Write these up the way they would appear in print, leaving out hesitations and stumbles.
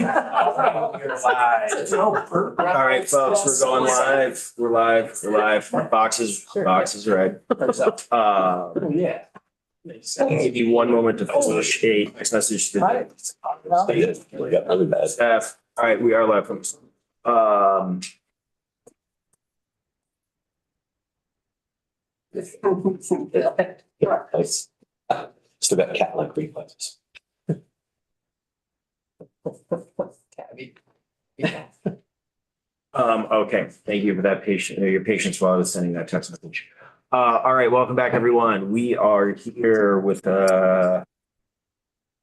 We're live. All right, folks, we're going live. We're live. Boxes red. Yeah. Give you one moment to finish a text message to staff. All right, we are live, folks. Still got cat-like reflexes. Okay, thank you for that your patience while I was sending that text message. All right, welcome back, everyone. We are here with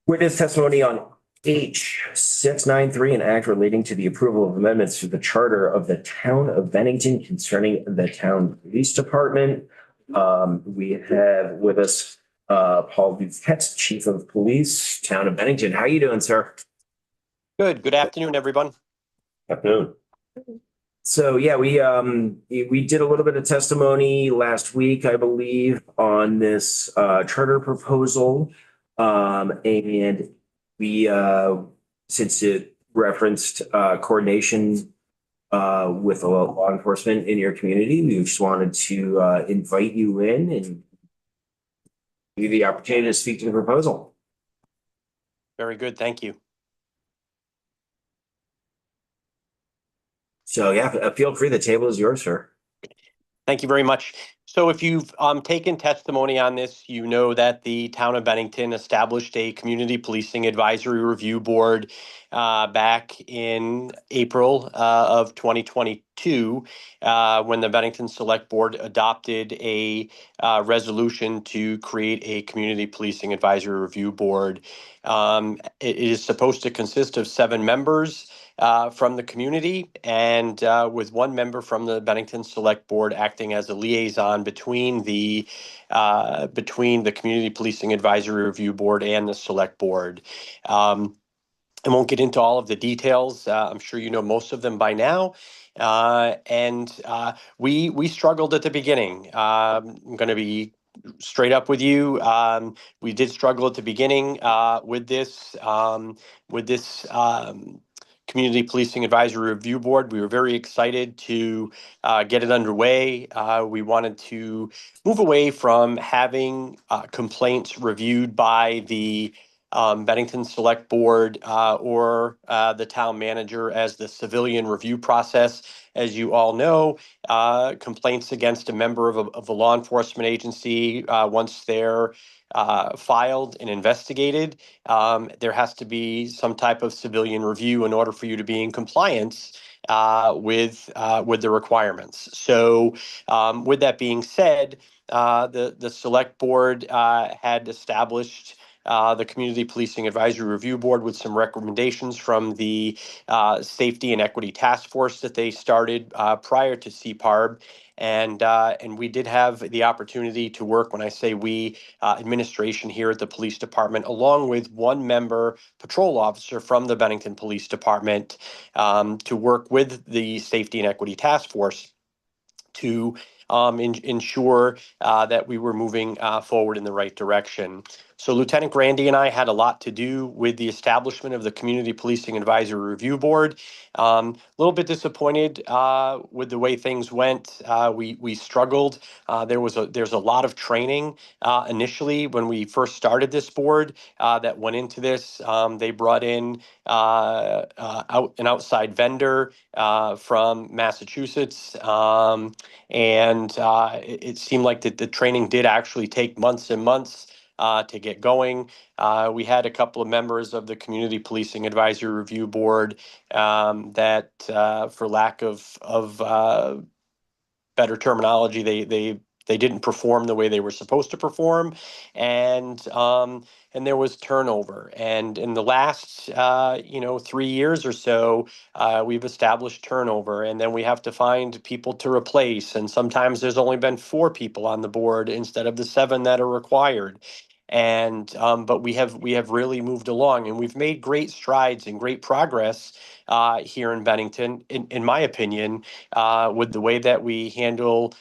witness testimony on H693, an act relating to the approval of amendments to the charter of the town of Bennington concerning the town police department. We have with us Paul Duquette, Chief of Police, Town of Bennington. How are you doing, sir? Good afternoon, everyone. Afternoon. So yeah, we did a little bit of testimony last week, I believe, on this charter proposal. And we since it referenced coordination with law enforcement in your community, we just wanted to invite you in and give you the opportunity to speak to the proposal. Very good, thank you. So yeah, feel free. The table is yours, sir. Thank you very much. So if you've taken testimony on this, you know that the town of Bennington established a community policing advisory review board back in April of 2022 when the Bennington Select Board adopted a resolution to create a community policing advisory review board. It is supposed to consist of 7 members from the community and with 1 member from the Bennington Select Board acting as a liaison between the Community Policing Advisory Review Board and the Select Board. I won't get into all of the details. I'm sure you know most of them by now. We struggled at the beginning. I'm going to be straight up with you. We did struggle at the beginning with this Community Policing Advisory Review Board. We were very excited to get it underway. We wanted to move away from having complaints reviewed by the Bennington Select Board or the town manager as the civilian review process. As you all know, complaints against a member of a law enforcement agency, once they're filed and investigated, there has to be some type of civilian review in order for you to be in compliance with the requirements. So with that being said, the Select Board had established the Community Policing Advisory Review Board with some recommendations from the Safety and Equity Task Force that they started prior to CPARB. And we did have the opportunity to work, when I say we, administration here at the police department, along with 1 member patrol officer from the Bennington Police Department, to work with the Safety and Equity Task Force to ensure that we were moving forward in the right direction. So Lieutenant Grandy and I had a lot to do with the establishment of the Community Policing Advisory Review Board. A little bit disappointed with the way things went. We struggled. There's a lot of training initially when we first started this board that went into this. They brought in an outside vendor from Massachusetts, and it seemed like that the training did actually take months and months to get going. We had a couple of members of the Community Policing Advisory Review Board that, for lack of better terminology, they didn't perform the way they were supposed to perform, and there was turnover. And in the last 3 years or so, we've established turnover, and then we have to find people to replace. And sometimes there's only been 4 people on the board instead of the 7 that are required. And but we have really moved along, and we've made great strides and great progress here in Bennington, in my opinion, with the way that we handle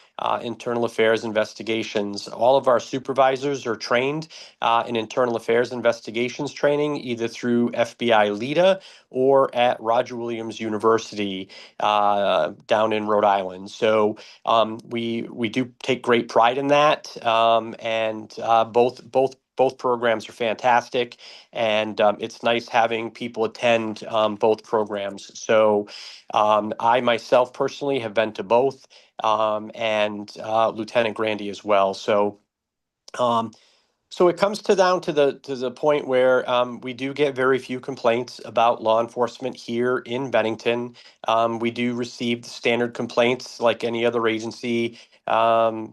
internal affairs investigations. All of our supervisors are trained in internal affairs investigations training, either through FBI LEDA or at Roger Williams University down in Rhode Island. So we do take great pride in that, and both programs are fantastic, and it's nice having people attend both programs. So I myself personally have been to both, and Lieutenant Grandy as well. Um, so it comes down to the point where we do get very few complaints about law enforcement here in Bennington. We do receive the standard complaints like any other agency. Why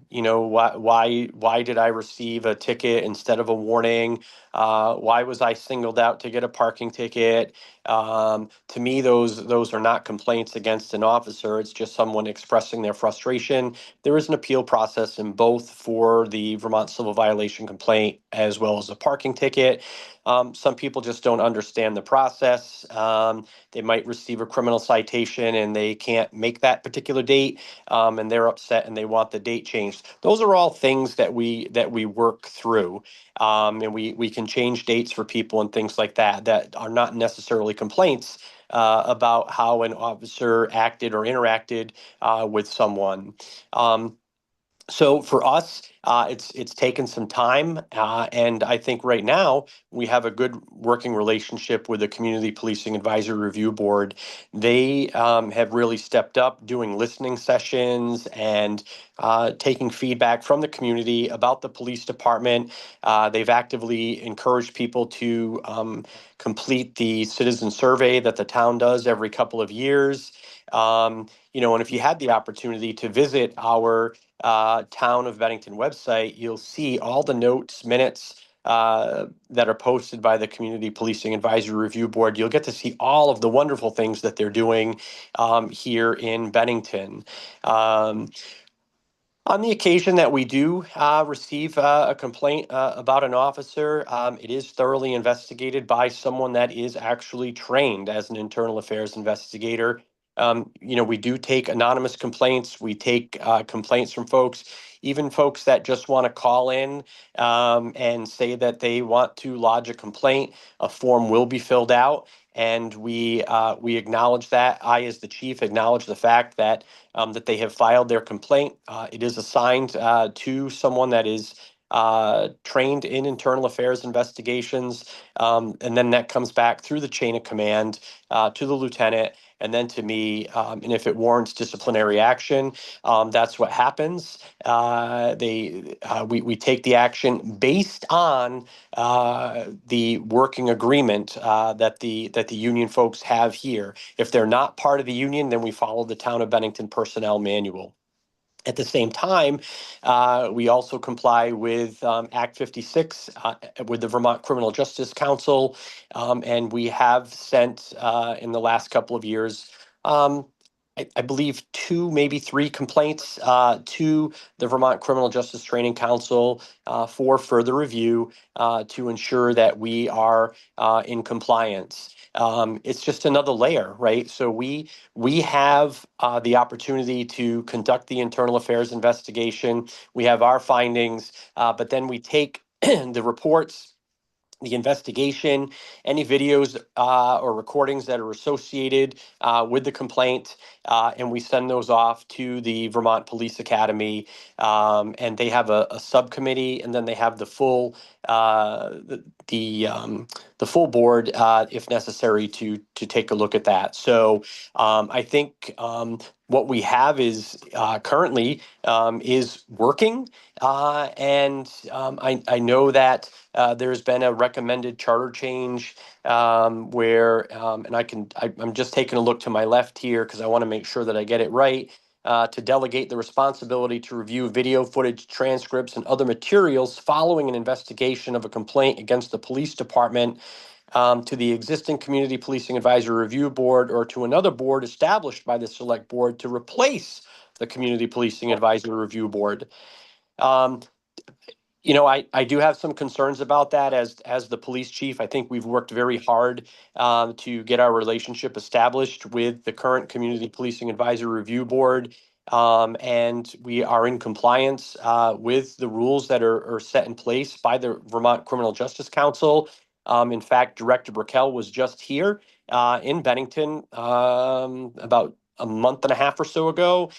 did I receive a ticket instead of a warning? Why was I singled out to get a parking ticket? To me, those are not complaints against an officer. It's just someone expressing their frustration. There is an appeal process in both for the Vermont civil violation complaint as well as a parking ticket. Some people just don't understand the process. They might receive a criminal citation and they can't make that particular date, and they're upset and they want the date changed. Those are all things that we work through, and we can change dates for people and things like that are not necessarily complaints about how an officer acted or interacted with someone. So for us, it's taken some time, and I think right now we have a good working relationship with the Community Policing Advisory Review Board. They have really stepped up, doing listening sessions and taking feedback from the community about the police department. They've actively encouraged people to complete the citizen survey that the town does every couple of years. And if you had the opportunity to visit our Town of Bennington website, you'll see all the notes, minutes that are posted by the Community Policing Advisory Review Board. You'll get to see all of the wonderful things that they're doing here in Bennington. On the occasion that we do receive a complaint about an officer, it is thoroughly investigated by someone that is actually trained as an internal affairs investigator. We do take anonymous complaints. We take complaints from folks, even folks that just want to call in and say that they want to lodge a complaint. A form will be filled out, and we acknowledge that. I, as the chief, acknowledge the fact that they have filed their complaint. It is assigned to someone that is trained in internal affairs investigations, and then that comes back through the chain of command to the lieutenant, and then to me. And if it warrants disciplinary action, that's what happens. We take the action based on the working agreement that the union folks have here. If they're not part of the union, then we follow the Town of Bennington Personnel Manual. At the same time, we also comply with Act 56 with the Vermont Criminal Justice Council, and we have sent in the last couple of years, I believe, 2, maybe 3 complaints to the Vermont Criminal Justice Training Council for further review to ensure that we are in compliance. It's just another layer, right? So we have the opportunity to conduct the internal affairs investigation. We have our findings, but then we take the reports, the investigation, any videos or recordings that are associated with the complaint, and we send those off to the Vermont Police Academy, and they have a subcommittee, and then they have the full the full board, if necessary, to take a look at that. So I think what we have is currently is working, and I know that there's been a recommended charter change where, and I'm just taking a look to my left here because I want to make sure that I get it right. To delegate the responsibility to review video footage, transcripts, and other materials following an investigation of a complaint against the police department to the existing Community Policing Advisory Review Board or to another board established by the Select Board to replace the Community Policing Advisory Review Board. Um, You know, I do have some concerns about that as the police chief. I think we've worked very hard to get our relationship established with the current Community Policing Advisory Review Board. And we are in compliance with the rules that are set in place by the Vermont Criminal Justice Council. In fact, Director Brickell was just here in Bennington about a month and a half or so ago,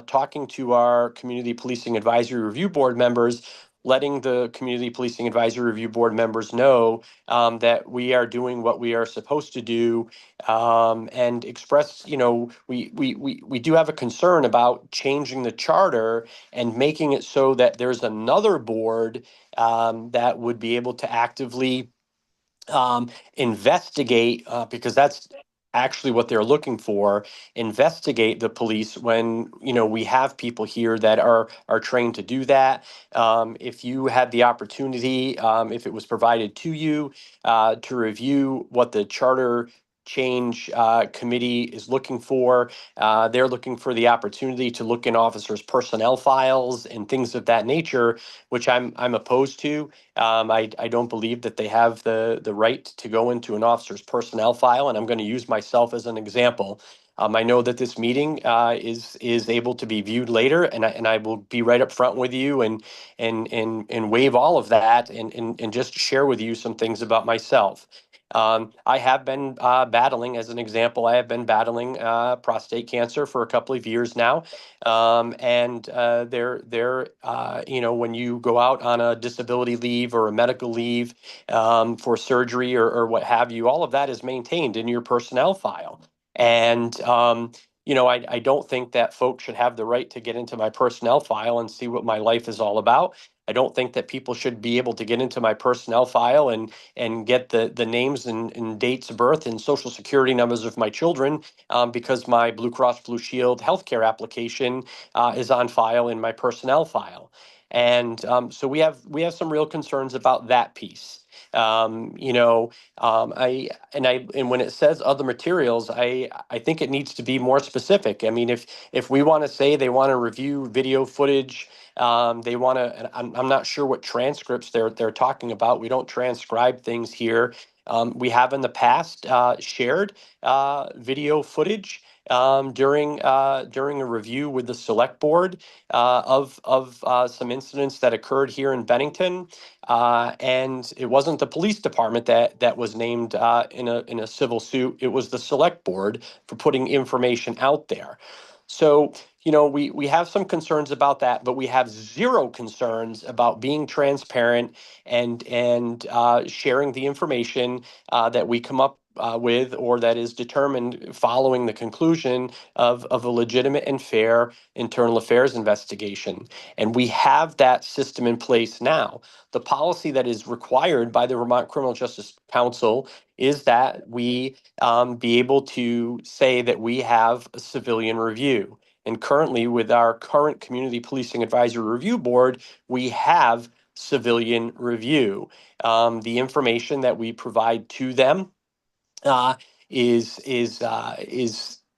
talking to our Community Policing Advisory Review Board members, letting the Community Policing Advisory Review Board members know that we are doing what we are supposed to do, and express, you know, we do have a concern about changing the charter and making it so that there's another board that would be able to actively investigate, because that's actually what they're looking for, investigate the police when, you know, we have people here that are trained to do that. If you had the opportunity, if it was provided to you, to review what the charter change committee is looking for, they're looking for the opportunity to look in officers' personnel files and things of that nature, which I'm opposed to. I don't believe that they have the right to go into an officer's personnel file, and I'm going to use myself as an example. I know that this meeting is able to be viewed later, and I will be right up front with you and waive all of that and just share with you some things about myself. I have been battling, as an example, I have been battling prostate cancer for a couple of years now. And you know, when you go out on a disability leave or a medical leave for surgery or what have you, all of that is maintained in your personnel file. And, you know, I don't think that folks should have the right to get into my personnel file and see what my life is all about. I don't think that people should be able to get into my personnel file and get the names and dates of birth and social security numbers of my children, because my Blue Cross Blue Shield healthcare application is on file in my personnel file. And so we have some real concerns about that piece. You know, and when it says other materials, I think it needs to be more specific. I mean, if we want to say they want to review video footage, they want to. I'm not sure what transcripts they're talking about. We don't transcribe things here. We have in the past shared video footage during a review with the select board of some incidents that occurred here in Bennington, and it wasn't the police department that was named in a civil suit. It was the select board for putting information out there. So, you know, we have some concerns about that, but we have zero concerns about being transparent and sharing the information that we come up with, or that is determined following the conclusion of a legitimate and fair internal affairs investigation. And we have that system in place now. The policy that is required by the Vermont Criminal Justice Council is that we be able to say that we have a civilian review. And currently, with our current Community Policing Advisory Review Board, we have civilian review. The information that we provide to them uh, is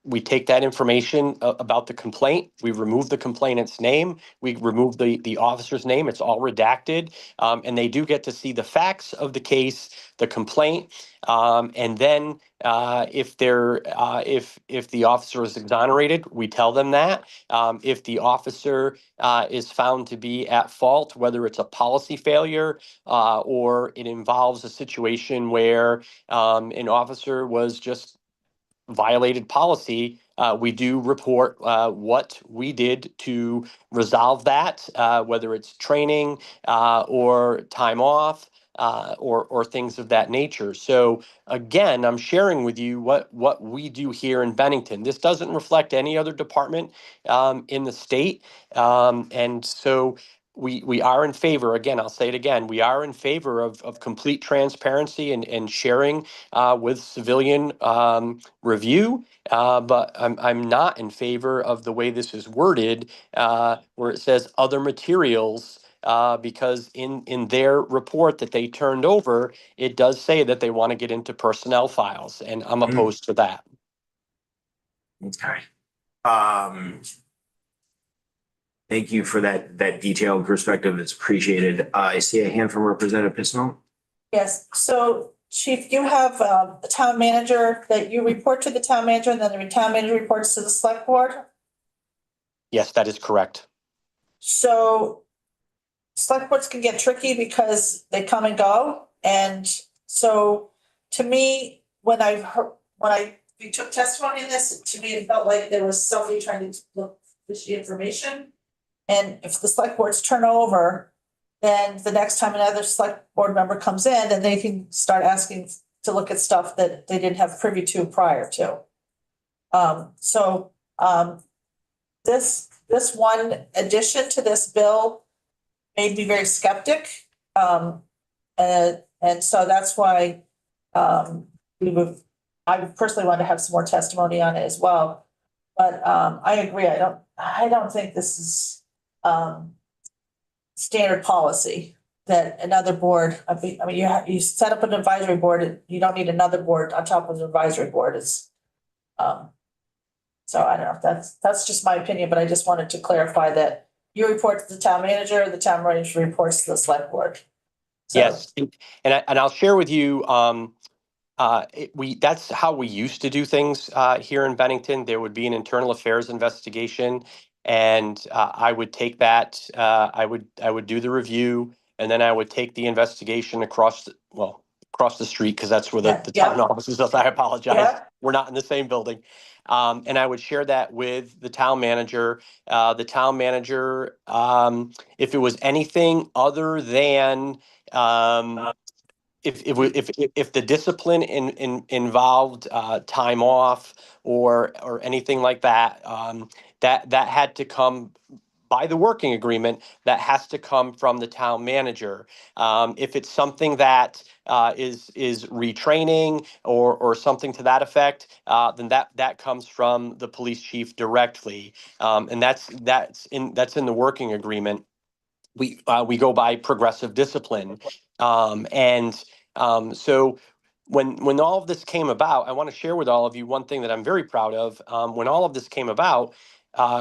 we take that information about the complaint, we remove the complainant's name, we remove the officer's name, it's all redacted, and they do get to see the facts of the case, the complaint, and then if the officer is exonerated, we tell them that. If the officer is found to be at fault, whether it's a policy failure or it involves a situation where an officer was just violated policy, we do report what we did to resolve that, whether it's training or time off. Or things of that nature. So again, I'm sharing with you what we do here in Bennington. This doesn't reflect any other department in the state, and so we are in favor. Again, I'll say it again. We are in favor of complete transparency and sharing with civilian review, but I'm not in favor of the way this is worded, where it says other materials, because in their report that they turned over, it does say that they want to get into personnel files, and I'm opposed to that. Okay. Um, Thank you for that detailed perspective. It's appreciated. I see a hand from Representative Pismo. Yes, so Chief, you have a town manager that you report to the town manager and then the town manager reports to the select board. Yes, that is correct. So select boards can get tricky because they come and go. And so to me, when we took testimony in this, to me, it felt like there was somebody trying to look for the information. And if the select boards turn over, then the next time another select board member comes in, then they can start asking to look at stuff that they didn't have privy to prior to. This one addition to this bill made me very skeptic. And so that's why I personally want to have some more testimony on it as well. But I agree, I don't think this is standard policy that another board, I mean, you set up an advisory board, you don't need another board on top of the advisory board is. So I don't know, that's just my opinion, but I just wanted to clarify that you report to the town manager, the town manager reports to the select board. So- Yes, and I'll share with you, that's how we used to do things here in Bennington. There would be an internal affairs investigation, and I would take that. I would do the review, and then I would take the investigation across the street, because that's where the Yeah. town office is. I apologize. Yeah. We're not in the same building. And I would share that with the town manager. The town manager, if it was anything other than if the discipline involved time off or anything like that, that had to come by the working agreement. That has to come from the town manager. If it's something that is retraining or something to that effect, then that comes from the police chief directly, and that's in the working agreement. We go by progressive discipline, so when all of this came about, I want to share with all of you one thing that I'm very proud of. When all of this came about,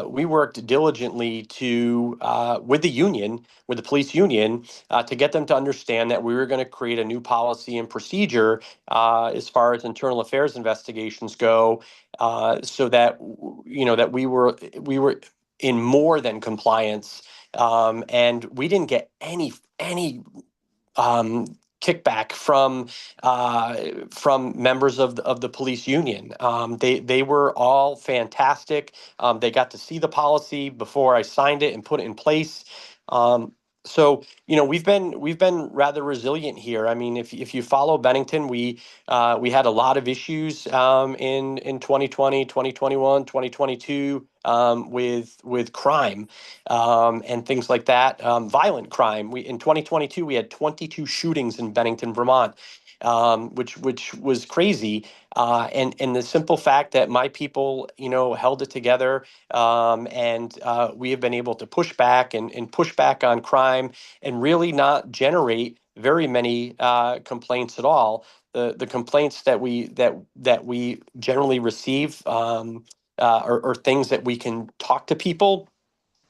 we worked diligently with the police union, to get them to understand that we were going to create a new policy and procedure as far as internal affairs investigations go, so that that we were in more than compliance. And we didn't get any kickback from members of the police union. They were all fantastic. They got to see the policy before I signed it and put it in place. So we've been rather resilient here. I mean, if you follow Bennington, we had a lot of issues in 2020, 2021, 2022, with crime and things like that, violent crime. In 2022 we had 22 shootings in Bennington, Vermont, which was crazy. And the simple fact that my people, held it together, and we have been able to push back and push back on crime and really not generate very many complaints at all. The complaints that we generally receive are things that we can talk to people,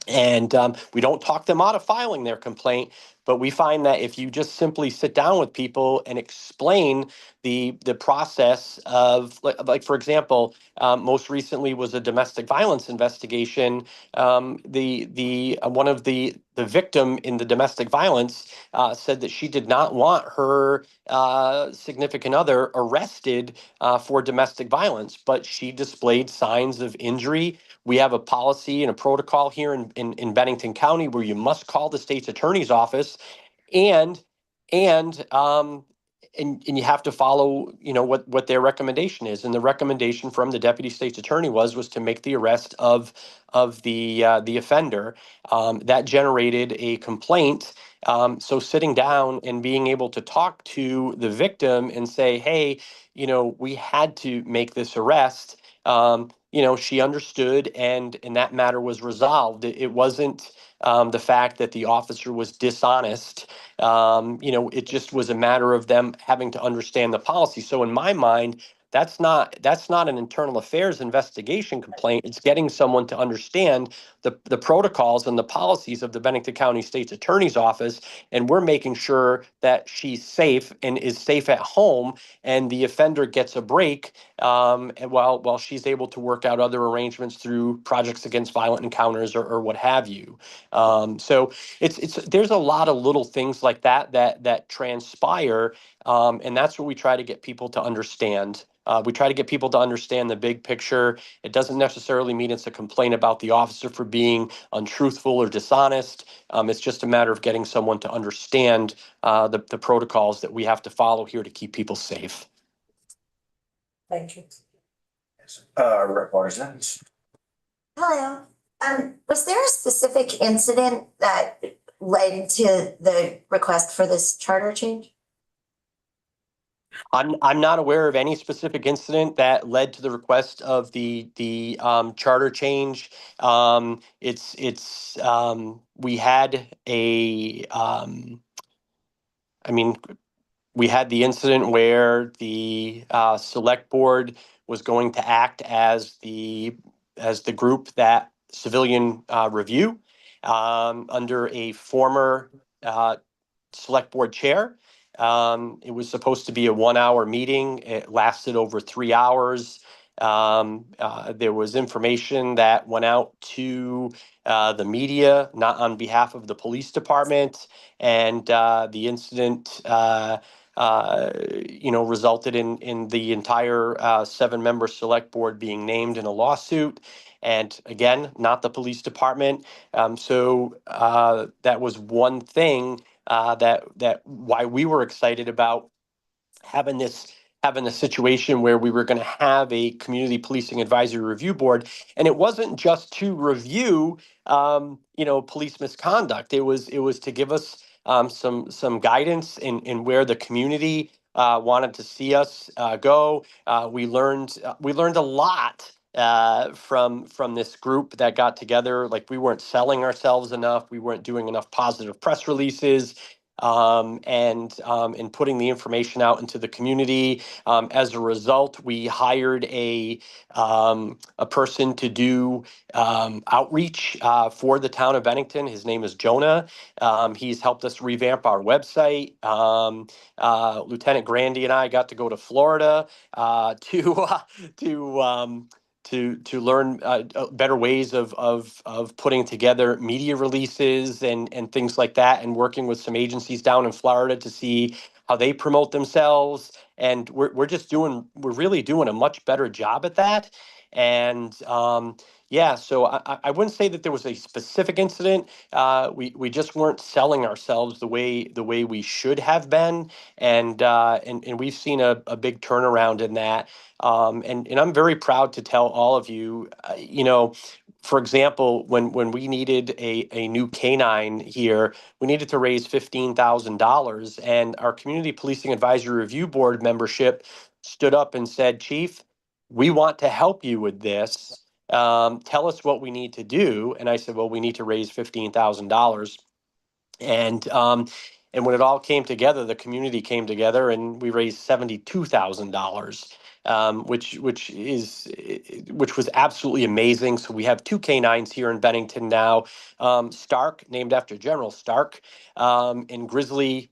and we don't talk them out of filing their complaint, but we find that if you just simply sit down with people and explain the process of, like for example, most recently was a domestic violence investigation. The one of the victim in the domestic violence said that she did not want her significant other arrested for domestic violence, but she displayed signs of injury. We have a policy and a protocol here in Bennington County where you must call the state's attorney's office, and you have to follow what their recommendation is. And the recommendation from the deputy state's attorney was to make the arrest of the offender. That generated a complaint. So sitting down and being able to talk to the victim and say, hey, we had to make this arrest. She understood, and that matter was resolved. It wasn't the fact that the officer was dishonest. It just was a matter of them having to understand the policy. So in my mind, that's not an internal affairs investigation complaint. It's getting someone to understand the protocols and the policies of the Bennington County State's Attorney's Office, and we're making sure that she's safe and is safe at home, and the offender gets a break, and while she's able to work out other arrangements through Projects Against Violent Encounters or what have you. So it's there's a lot of little things like that transpire, and that's what we try to get people to understand. We try to get people to understand the big picture. It doesn't necessarily mean it's a complaint about the officer for being untruthful or dishonest. It's just a matter of getting someone to understand the protocols that we have to follow here to keep people safe. Thank you. Rep. Barzans. Hello. Was there a specific incident that led to the request for this charter change? I'm not aware of any specific incident that led to the request of the charter change. We had we had the incident where the select board was going to act as the group that civilian review under a former select board chair. It was supposed to be a 1 hour meeting. It lasted over 3 hours. There was information that went out to the media, not on behalf of the police department, and the incident, resulted in the entire 7-member select board being named in a lawsuit. And again, not the police department. So that was one thing that why we were excited about having this situation where we were going to have a community policing advisory review board. And it wasn't just to review police misconduct. It was to give us some guidance in where the community wanted to see us go. We learned a lot from this group that got together. Like, we weren't selling ourselves enough. We weren't doing enough positive press releases, and putting the information out into the community. As a result, we hired a person to do outreach for the town of Bennington. His name is Jonah. He's helped us revamp our website. Lieutenant Grandy and I got to go to Florida to learn better ways of putting together media releases and things like that, and working with some agencies down in Florida to see how they promote themselves. And we're really doing a much better job at that. And so I wouldn't say that there was a specific incident. We just weren't selling ourselves the way we should have been, and we've seen a big turnaround in that. And I'm very proud to tell all of you, for example, when we needed a new canine here, we needed to raise $15,000, and our Community Policing Advisory Review Board membership stood up and said, "Chief, we want to help you with this. Tell us what we need to do." And I said, "Well, we need to raise $15,000. And when it all came together, the community came together, and we raised $72,000, which was absolutely amazing. So we have 2 canines here in Bennington now, Stark, named after General Stark, and Grizzly,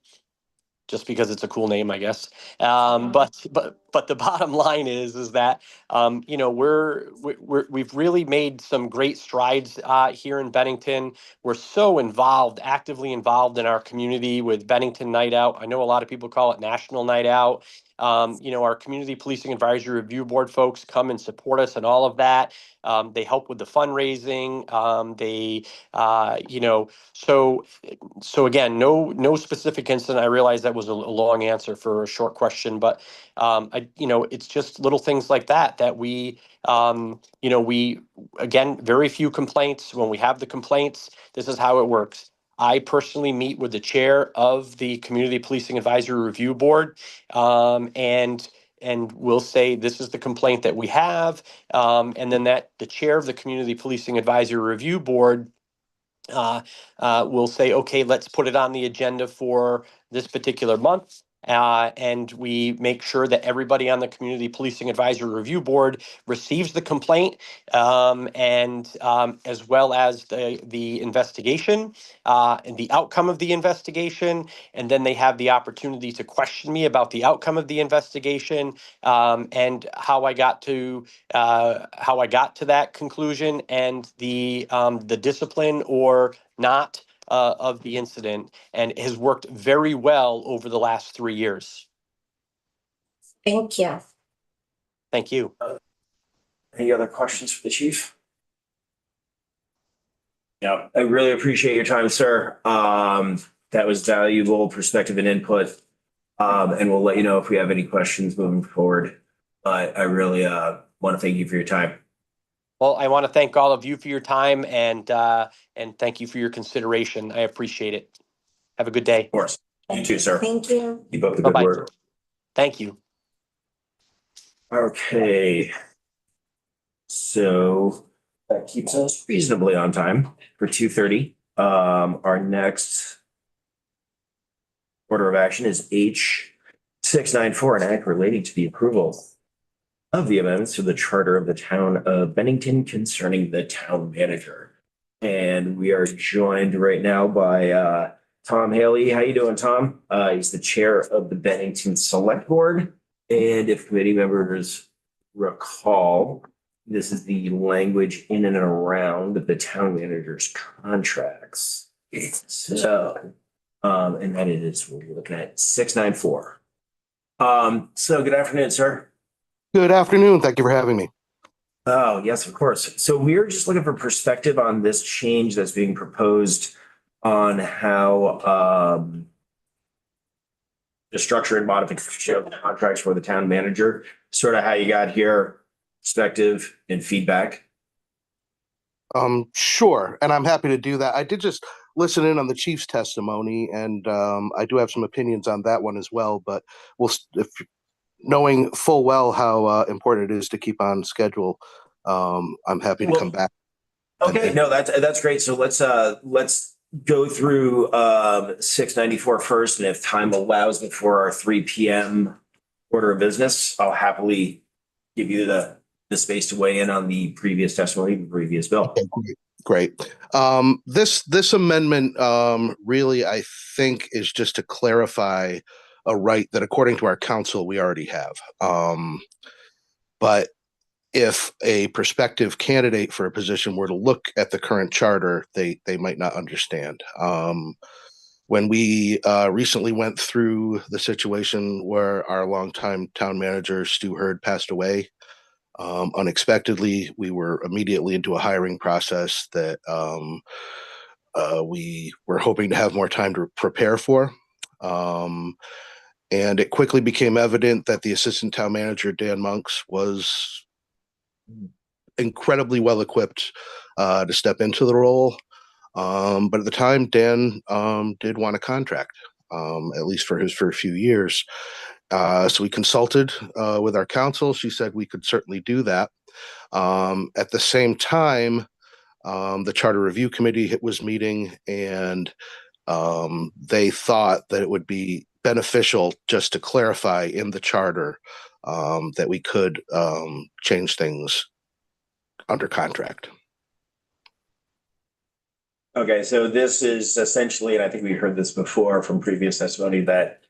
just because it's a cool name, I guess. But the bottom line is that we've really made some great strides here in Bennington. We're so actively involved in our community with Bennington Night Out. I know a lot of people call it National Night Out. Our Community Policing Advisory Review Board folks come and support us in all of that. They help with the fundraising. So again, no specific incident. I realize that was a long answer for a short question, but it's just little things like that we again, very few complaints. When we have the complaints, this is how it works. I personally meet with the chair of the Community Policing Advisory Review Board, and we'll say, this is the complaint that we have, and then the chair of the Community Policing Advisory Review Board will say, okay, let's put it on the agenda for this particular month. and we make sure that everybody on the Community Policing Advisory Review Board receives the complaint, and as well as the investigation and the outcome of the investigation. And then they have the opportunity to question me about the outcome of the investigation, and how I got to that conclusion, and the discipline or not of the incident, and it has worked very well over the last 3 years. Thank you. Thank you. Any other questions for the chief? Yeah, I really appreciate your time, sir. That was valuable perspective and input. And we'll let you know if we have any questions moving forward. But I really want to thank you for your time. Well, I want to thank all of you for your time, and thank you for your consideration. I appreciate it. Have a good day. Of course. You too, sir. Thank you. Keep up the good Bye-bye. work. Thank you. Okay. So that keeps us reasonably on time for 2:30. Our next order of action is H 694, an act relating to the approval of the amendments to the charter of the town of Bennington concerning the town manager. And we are joined right now by Tom Haley. How you doing, Tom? He's the chair of the Bennington Select Board. And if committee members recall, this is the language in and around the town manager's contracts. So, and that is, we're looking at 694. So good afternoon, sir. Good afternoon. Thank you for having me. Oh, yes, of course. So we're just looking for perspective on this change that's being proposed on how the structure and modification of the contracts for the town manager, sort of how you got here, perspective and feedback. Sure. And I'm happy to do that. I did just listen in on the chief's testimony, and I do have some opinions on that one as well, but if knowing full well how important it is to keep on schedule, I'm happy to come back. Okay, no, that's great. So let's go through 694 first, and if time allows before our 3 p.m. order of business, I'll happily give you the space to weigh in on the previous testimony, the previous bill. Okay, great. This amendment really, I think, is just to clarify a right that, according to our council, we already have. But if a prospective candidate for a position were to look at the current charter, they might not understand. When we recently went through the situation where our longtime town manager, Stu Hurd, passed away unexpectedly, we were immediately into a hiring process that we were hoping to have more time to prepare for. And it quickly became evident that the assistant town manager, Dan Monks, was incredibly well equipped to step into the role. But at the time, Dan did want a contract, at least for a few years. So we consulted with our counsel. She said we could certainly do that. At the same time, the Charter Review Committee was meeting, and they thought that it would be beneficial just to clarify in the charter that we could change things under contract. Okay, so this is essentially, and I think we heard this before from previous testimony, that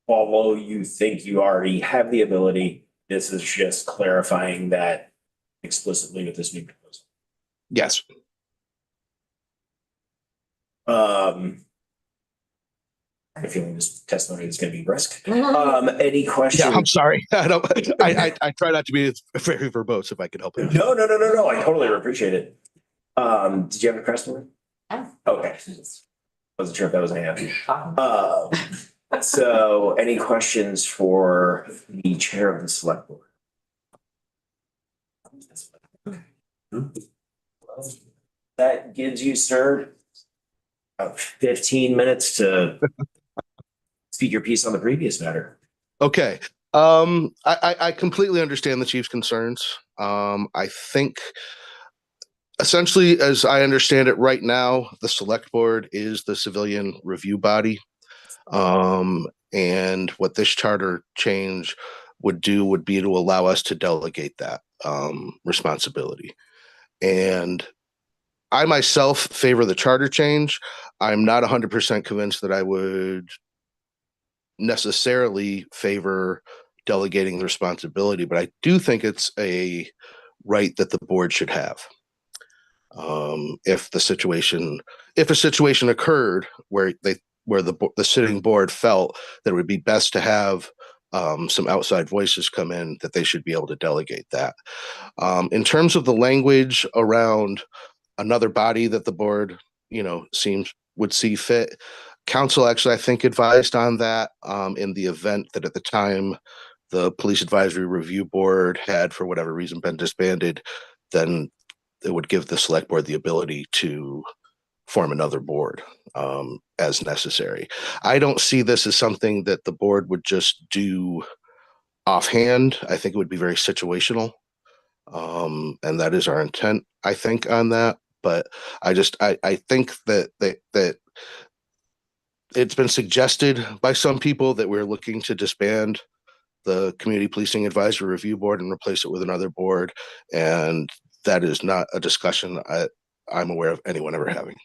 although you think you already have the ability, this is just clarifying that explicitly with this new proposal. Yes. I have a feeling this testimony is going to be brisk. Any questions? Yeah, I'm sorry. I try not to be very verbose if I can help it. No. I totally appreciate it. Did you have a question? No. Okay. Wasn't sure if that was a hand. So any questions for the chair of the select board? That gives you, sir, about 15 minutes to speak your piece on the previous matter. Okay. I completely understand the chief's concerns. I think essentially, as I understand it right now, the select board is the civilian review body. And what this charter change would be to allow us to delegate that responsibility. And I myself favor the charter change. I'm not 100% convinced that I would necessarily favor delegating the responsibility, but I do think it's a right that the board should have. If a situation occurred where the sitting board felt that it would be best to have some outside voices come in, that they should be able to delegate that. In terms of the language around another body that the board, would see fit, council actually, I think, advised on that in the event that at the time the Police Advisory Review Board had, for whatever reason, been disbanded, then it would give the select board the ability to form another board as necessary. I don't see this as something that the board would just do offhand. I think it would be very situational. And that is our intent, I think, on that. But I think that it's been suggested by some people that we're looking to disband the Community Policing Advisory Review Board and replace it with another board. And that is not a discussion I'm aware of anyone ever having.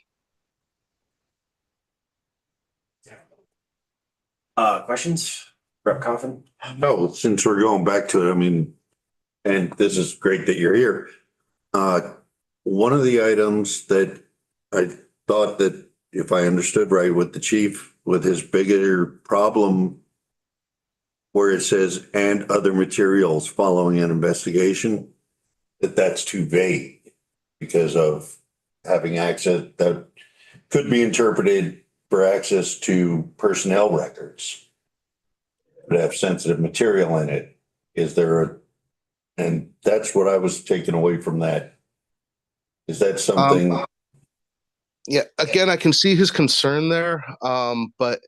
Questions? Rep. Coffin? No, since we're going back to it, I mean, and this is great that you're here. One of the items that I thought that, if I understood right with the chief, with his bigger problem where it says, and other materials following an investigation, that's too vague because of having access that could be interpreted for access to personnel records that have sensitive material in it. Is there and that's what I was taking away from that. Is that something? Yeah, again, I can see his concern there, but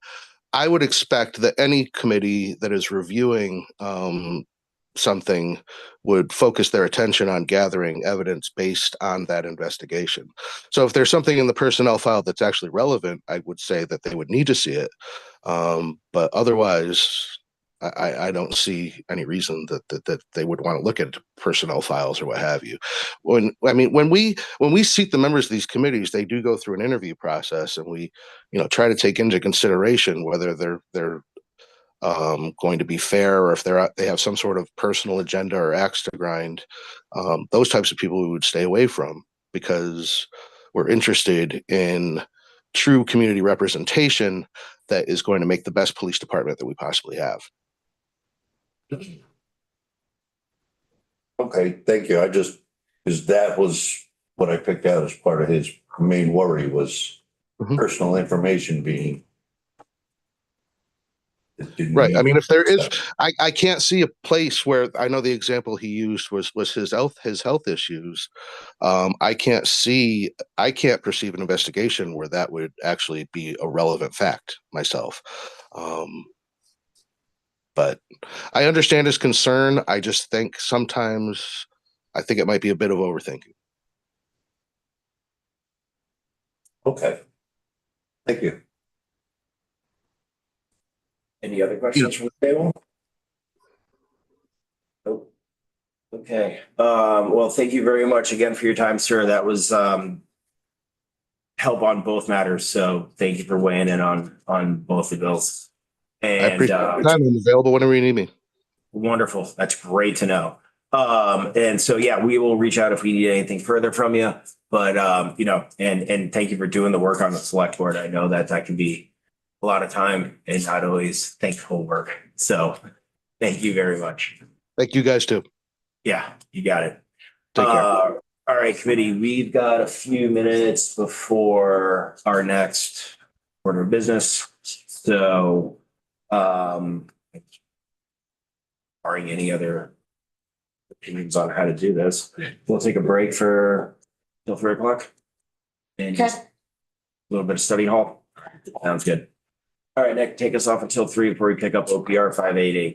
I would expect that any committee that is reviewing something would focus their attention on gathering evidence based on that investigation. So if there's something in the personnel file that's actually relevant, I would say that they would need to see it. But otherwise, I don't see any reason that they would want to look at personnel files or what have you. When we seat the members of these committees, they do go through an interview process, and we, try to take into consideration whether they're going to be fair, or if they have some sort of personal agenda or axe to grind. Those types of people we would stay away from, because we're interested in true community representation that is going to make the best police department that we possibly have. Okay, thank you. Because that was what I picked out as part of his main worry was personal information being. Right. I mean, if there is, I can't see a place where, I know the example he used was his health issues. I can't perceive an investigation where that would actually be a relevant fact myself. But I understand his concern. I just think sometimes it might be a bit of overthinking. Okay. Thank you. Any other questions from the table? Oh, okay. Well, thank you very much again for your time, sir. That was help on both matters. So thank you for weighing in on both the bills. And I appreciate your time. I'm available whenever you need me. Wonderful. That's great to know. And so, yeah, we will reach out if we need anything further from you. But, and thank you for doing the work on the select board. I know that can be a lot of time and not always thankful work. So thank you very much. Thank you guys too. Yeah, you got it. Take care. All right, committee, we've got a few minutes before our next order of business. So, barring any other opinions on how to do this, we'll take a break for till 3:00 and just a little bit of study hall. Sounds good. All right, Nick, take us off until 3 before we pick up OPR 588.